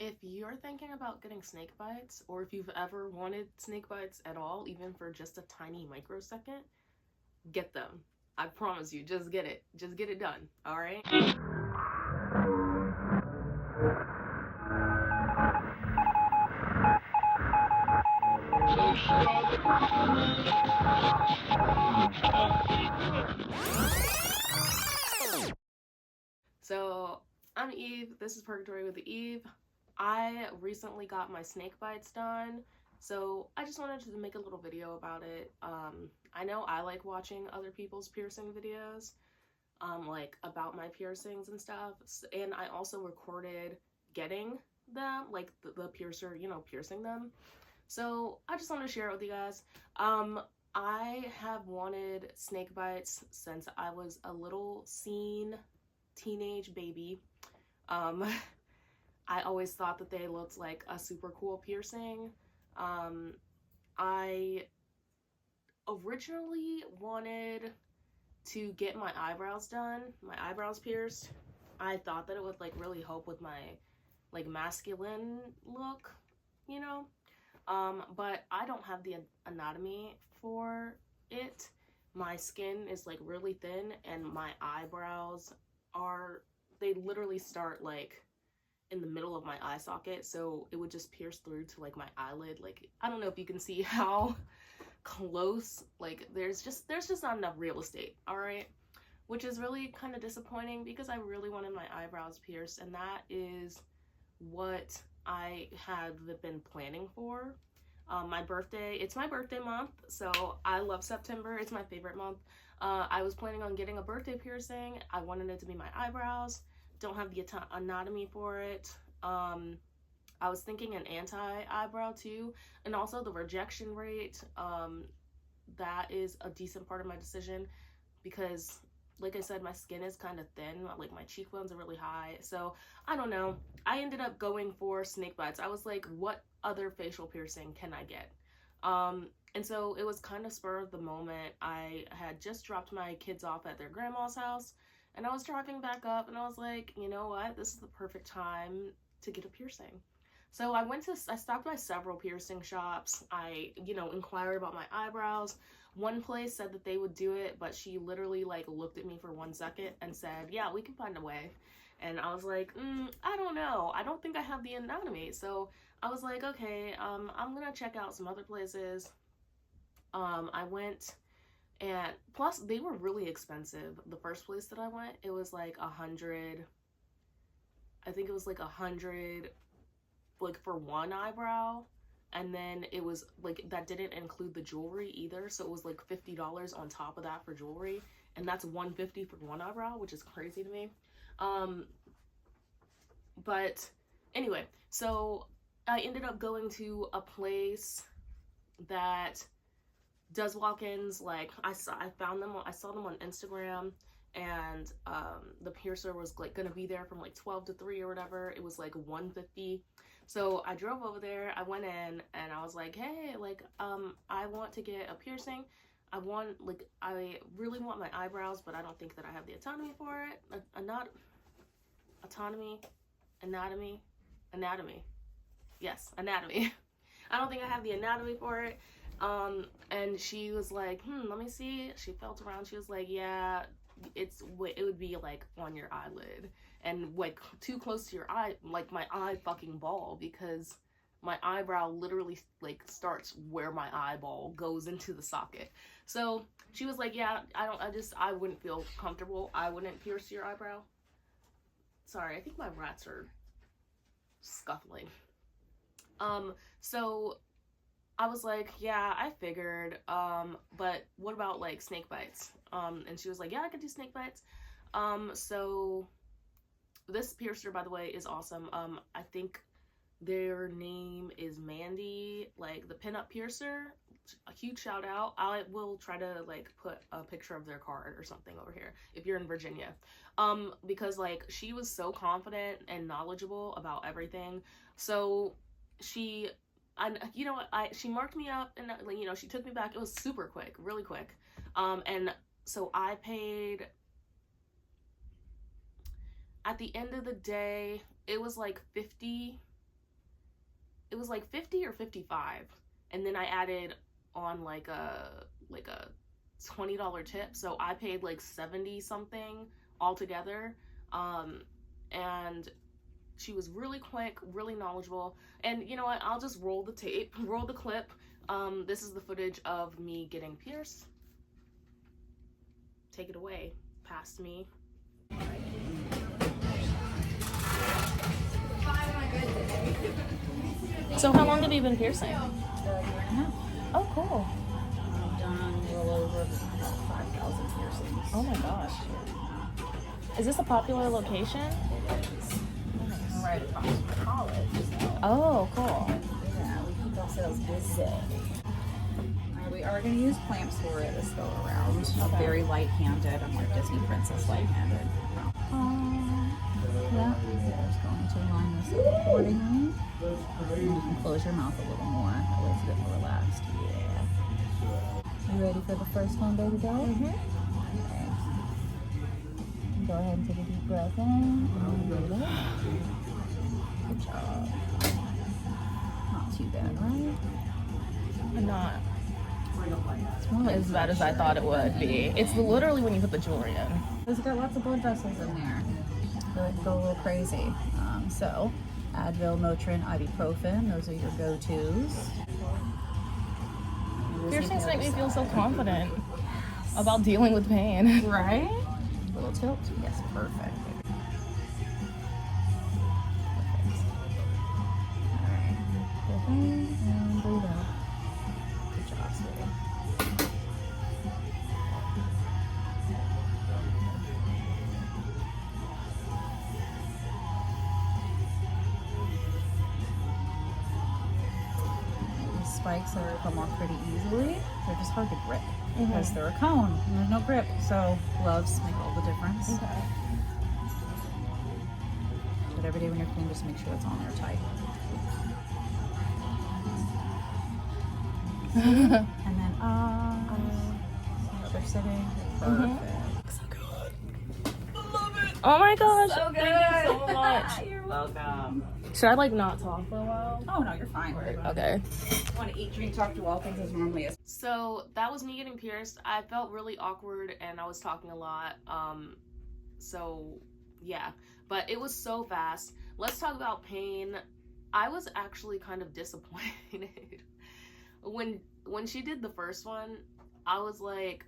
If you're thinking about getting snake bites, or if you've ever wanted snake bites at all, even for just a tiny microsecond, get them. I promise you, just get it. Just get it done, alright? So, I'm Eve. This is Purgatory with Eve. I recently got my snake bites done, so I just wanted to make a little video about it. I know I like watching other people's piercing videos, like about my piercings and stuff, and I also recorded getting them, like the piercer, piercing them. So I just want to share it with you guys. I have wanted snake bites since I was a little teenage baby. Um, I always thought that they looked like a super cool piercing. I originally wanted to get my eyebrows done, my eyebrows pierced. I thought that it would like really help with my like masculine look, you know? But I don't have the anatomy for it. My skin is like really thin and my eyebrows they literally start like in the middle of my eye socket, so it would just pierce through to like my eyelid. Like, I don't know if you can see how close, like there's just not enough real estate, all right? Which is really kind of disappointing because I really wanted my eyebrows pierced, and that is what I had been planning for. It's my birthday month, so I love September. It's my favorite month. I was planning on getting a birthday piercing. I wanted it to be my eyebrows. Don't have the anatomy for it. I was thinking an anti-eyebrow too, and also the rejection rate. That is a decent part of my decision because, like I said, my skin is kind of thin. Like my cheekbones are really high. So I don't know. I ended up going for snake bites. I was like, what other facial piercing can I get? And so it was kind of spur of the moment. I had just dropped my kids off at their grandma's house, and I was driving back up, and I was like, you know what? This is the perfect time to get a piercing. So I stopped by several piercing shops. I, inquired about my eyebrows. One place said that they would do it, but she literally like looked at me for 1 second and said, yeah, we can find a way. And I was like, I don't know. I don't think I have the anatomy. So I was like, okay, I'm gonna check out some other places. I went, and plus they were really expensive. The first place that I went, it was like 100. I think it was like 100, like for one eyebrow, and then it was like that didn't include the jewelry either, so it was like $50 on top of that for jewelry, and that's $150 for one eyebrow, which is crazy to me. But anyway, so I ended up going to a place that does walk-ins. Like I saw them on Instagram, and the piercer was like gonna be there from like 12 to 3 or whatever. It was like 150. So I drove over there, I went in, and I was like, hey, like I want to get a piercing. I really want my eyebrows, but I don't think that I have the autonomy for it. Anatomy. Yes, anatomy. I don't think I have the anatomy for it. And she was like, let me see. She felt around. She was like, yeah, it would be like on your eyelid and like too close to your eye, like my eye fucking ball, because my eyebrow literally like starts where my eyeball goes into the socket. So she was like, yeah, I wouldn't feel comfortable. I wouldn't pierce your eyebrow. Sorry, I think my rats are scuffling. So I was like, yeah, I figured, but what about like snake bites? And she was like, yeah, I could do snake bites. So this piercer, by the way, is awesome. I think their name is Mandy, like the pinup piercer. A huge shout out. I will try to like put a picture of their card or something over here if you're in Virginia. Because like she was so confident and knowledgeable about everything. So she she marked me up, and she took me back. It was super quick, really quick. And so I paid, at the end of the day, it was like 50 it was like 50 or 55, and then I added on like a $20 tip, so I paid like 70 something altogether. And she was really quick, really knowledgeable, and you know what, I'll just roll the tape, roll the clip. This is the footage of me getting pierced. Take it away, past me. So how long have you been piercing? A year and a half. Oh, cool. I've done a little over 5,000 piercings. Oh my gosh. Is this a popular location? I'm right across from college. So. Oh, cool. Yeah, we keep ourselves busy. We are going to use clamps for it this go around. Okay. Very light-handed. I'm like Disney princess light-handed. Yeah, just going to line this up accordingly. And you can close your mouth a little more. That way it's a bit more relaxed. Yeah. You ready for the first one, baby girl? Mm-hmm. Okay. Go ahead and take a deep breath in. Good job. Not too bad, right? Not It's more like as bad as I thought it would be. It's literally when you put the jewelry in. It's got lots of blood vessels in there. They go a little crazy. So, Advil, Motrin, ibuprofen, those are your go-tos. Piercings make me feel so confident about dealing with pain. Right? A little tilt. Yes, perfect. Perfect. All right. Breathe in and breathe out. Good job, sweetie. These spikes come off pretty easily. They're just hard to grip because they're a cone and there's no grip. So gloves make all the difference. Okay. But every day when you're cleaning, just make sure it's on there tight. And then they're sitting. Perfect. So good. Love it. Oh my gosh. So good. Thank you so much. You're welcome. Should I like not talk for a while? Oh no, you're fine. Okay. You want to eat, drink, talk, do all things as normally as. So that was me getting pierced. I felt really awkward and I was talking a lot. So yeah, but it was so fast. Let's talk about pain. I was actually kind of disappointed when she did the first one. I was like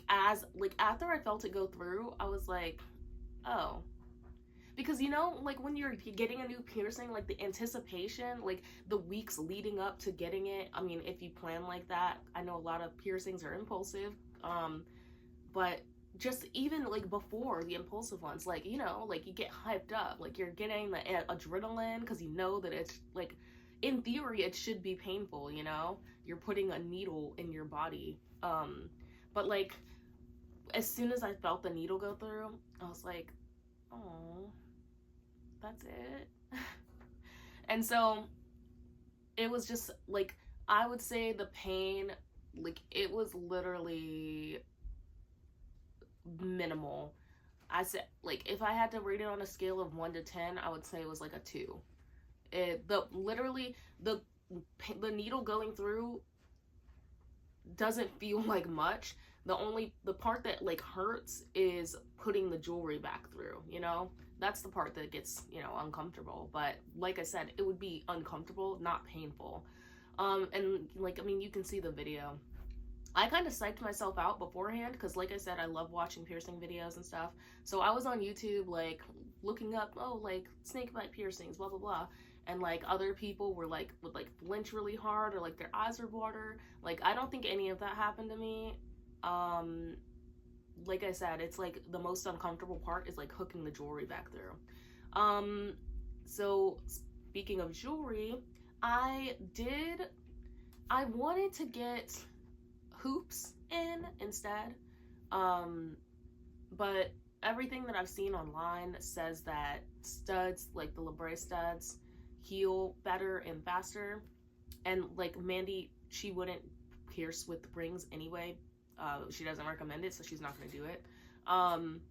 after I felt it go through, I was like, oh. Because, you know, like when you're getting a new piercing, like the anticipation, like the weeks leading up to getting it. I mean, if you plan like that, I know a lot of piercings are impulsive. But just even like before the impulsive ones, like, you know, like you get hyped up, like you're getting the adrenaline because you know that it's like, in theory, it should be painful, you know? You're putting a needle in your body. But like, as soon as I felt the needle go through, I was like, oh, that's it. And so it was just like, I would say the pain, like it was literally minimal. I said, like, if I had to rate it on a scale of 1 to 10, I would say it was like a 2. The needle going through doesn't feel like much. The part that like hurts is putting the jewelry back through, you know? That's the part that gets, you know, uncomfortable. But like I said, it would be uncomfortable, not painful. And like, I mean, you can see the video. I kind of psyched myself out beforehand because, like I said, I love watching piercing videos and stuff. So I was on YouTube, like, looking up, oh, like, snakebite piercings, blah, blah, blah. And, like, other people were, like, would, like, flinch really hard or, like, their eyes would water. Like, I don't think any of that happened to me. Like I said, it's, like, the most uncomfortable part is, like, hooking the jewelry back through. So, speaking of jewelry, I wanted to get hoops in instead, but everything that I've seen online says that studs, like the Libre studs, heal better and faster. And like Mandy, she wouldn't pierce with rings anyway. She doesn't recommend it, so she's not going to do it. And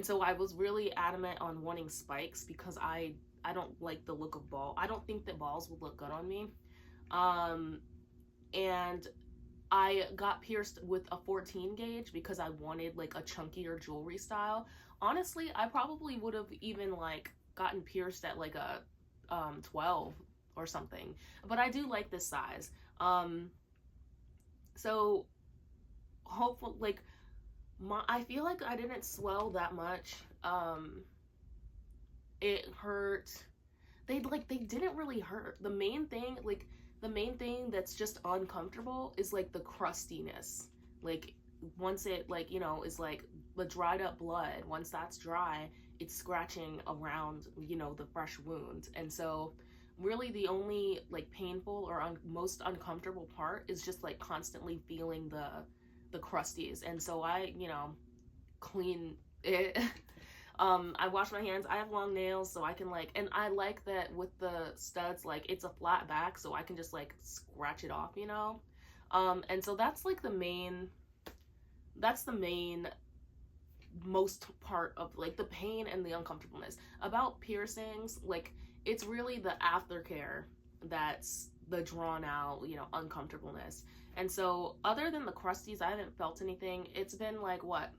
so I was really adamant on wanting spikes because I I don't like the look of ball. I don't think that balls would look good on me. And I got pierced with a 14 gauge because I wanted like a chunkier jewelry style. Honestly, I probably would have even like gotten pierced at like a 12 or something. But I do like this size. So hopefully, like, I feel like I didn't swell that much. It hurt. They didn't really hurt. The main thing that's just uncomfortable is like the crustiness. Like once it like, you know, is like the dried up blood, once that's dry, it's scratching around, you know, the fresh wound. And so really the only like painful or most uncomfortable part is just like constantly feeling the crusties. And so I, you know, clean it. I wash my hands. I have long nails, so I can like, and I like that with the studs, like it's a flat back, so I can just like scratch it off, you know? And so that's like the main most part of like the pain and the uncomfortableness. About piercings, like it's really the aftercare that's the drawn out, you know, uncomfortableness. And so other than the crusties, I haven't felt anything. It's been like what?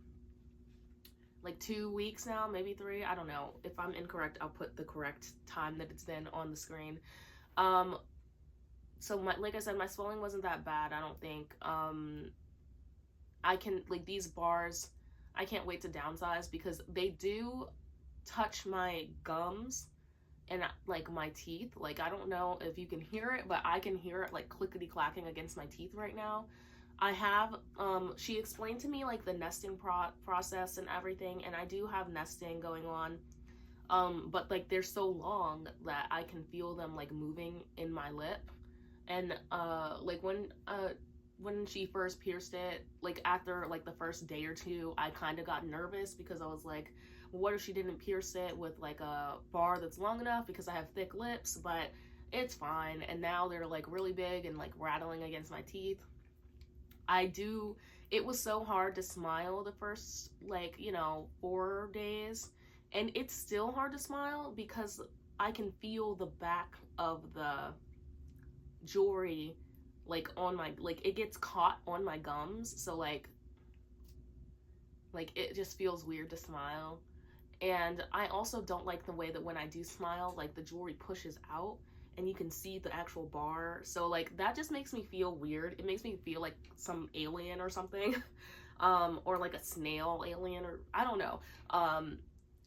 Like 2 weeks now, maybe 3. I don't know. If I'm incorrect, I'll put the correct time that it's been on the screen. So like I said, my swelling wasn't that bad, I don't think. I can, like these bars, I can't wait to downsize because they do touch my gums and like my teeth. Like I don't know if you can hear it, but I can hear it like clickety clacking against my teeth right now. I have, she explained to me like the nesting process and everything, and I do have nesting going on, but like they're so long that I can feel them like moving in my lip. And like when she first pierced it, like after like the first day or two, I kind of got nervous because I was like, well, what if she didn't pierce it with like a bar that's long enough, because I have thick lips? But it's fine. And now they're like really big and like rattling against my teeth. It was so hard to smile the first, like, you know, 4 days. And it's still hard to smile because I can feel the back of the jewelry, like, on my, like, it gets caught on my gums. So, like, it just feels weird to smile. And I also don't like the way that when I do smile, like, the jewelry pushes out and you can see the actual bar. So like that just makes me feel weird. It makes me feel like some alien or something. Or like a snail alien, or I don't know.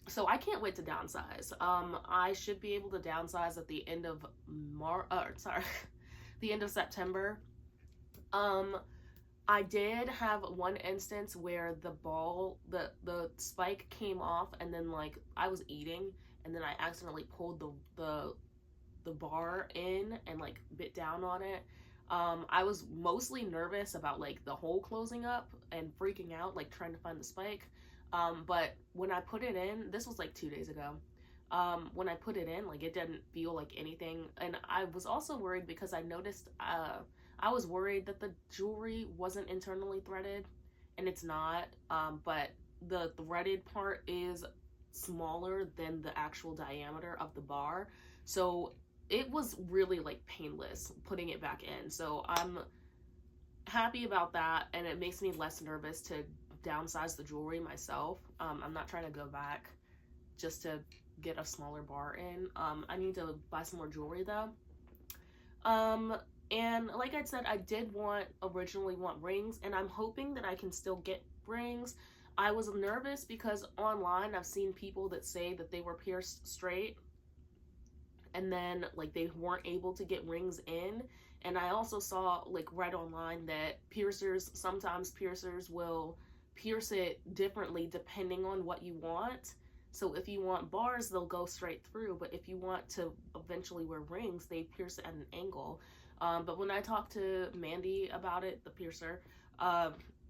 So I can't wait to downsize. I should be able to downsize at the end of the end of September. I did have one instance where the spike came off, and then like I was eating and then I accidentally pulled the bar in and like bit down on it. I was mostly nervous about like the hole closing up and freaking out, like trying to find the spike. But when I put it in, this was like 2 days ago. When I put it in, like it didn't feel like anything. And I was also worried because I noticed, I was worried that the jewelry wasn't internally threaded, and it's not. But the threaded part is smaller than the actual diameter of the bar. So it was really like painless putting it back in. So I'm happy about that, and it makes me less nervous to downsize the jewelry myself. I'm not trying to go back just to get a smaller bar in. I need to buy some more jewelry though. And like I said, I did originally want rings, and I'm hoping that I can still get rings. I was nervous because online I've seen people that say that they were pierced straight and then like they weren't able to get rings in. And I also saw, like, read online that sometimes piercers will pierce it differently depending on what you want. So if you want bars, they'll go straight through, but if you want to eventually wear rings, they pierce it at an angle. But when I talked to Mandy about it, the piercer,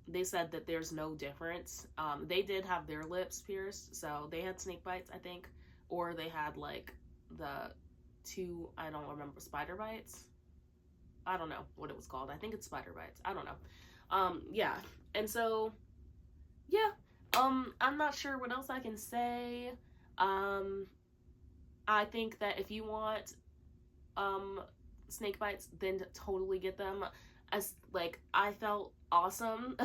they said that there's no difference. They did have their lips pierced, so they had snake bites, I think, or they had like the two, I don't remember, spider bites. I don't know what it was called. I think it's spider bites. I don't know. Yeah. And so, yeah. I'm not sure what else I can say. I I think that if you want snake bites, then totally get them. As like, I felt awesome.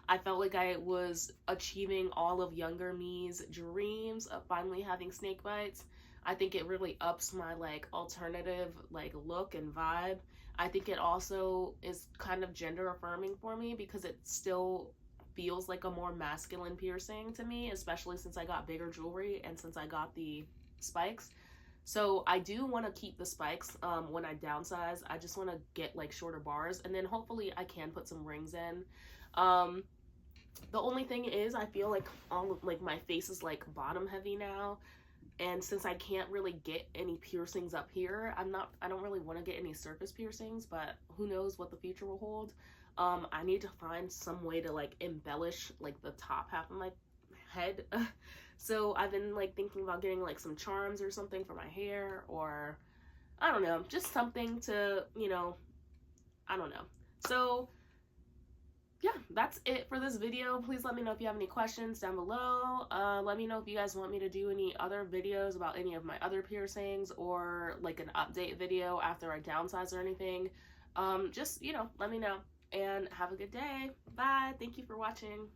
I felt like I was achieving all of younger me's dreams of finally having snake bites. I think it really ups my like alternative like look and vibe. I think it also is kind of gender affirming for me because it still feels like a more masculine piercing to me, especially since I got bigger jewelry and since I got the spikes. So I do want to keep the spikes when I downsize. I just want to get like shorter bars, and then hopefully I can put some rings in. Um, the only thing is I feel like all of, like my face is like bottom heavy now, and since I can't really get any piercings up here, I don't really want to get any surface piercings, but who knows what the future will hold. I need to find some way to like embellish like the top half of my head. So I've been like thinking about getting like some charms or something for my hair, or I don't know, just something to, you know, I don't know. So yeah, that's it for this video. Please let me know if you have any questions down below. Let me know if you guys want me to do any other videos about any of my other piercings, or like an update video after I downsize or anything. Just, you know, let me know, and have a good day. Bye. Thank you for watching.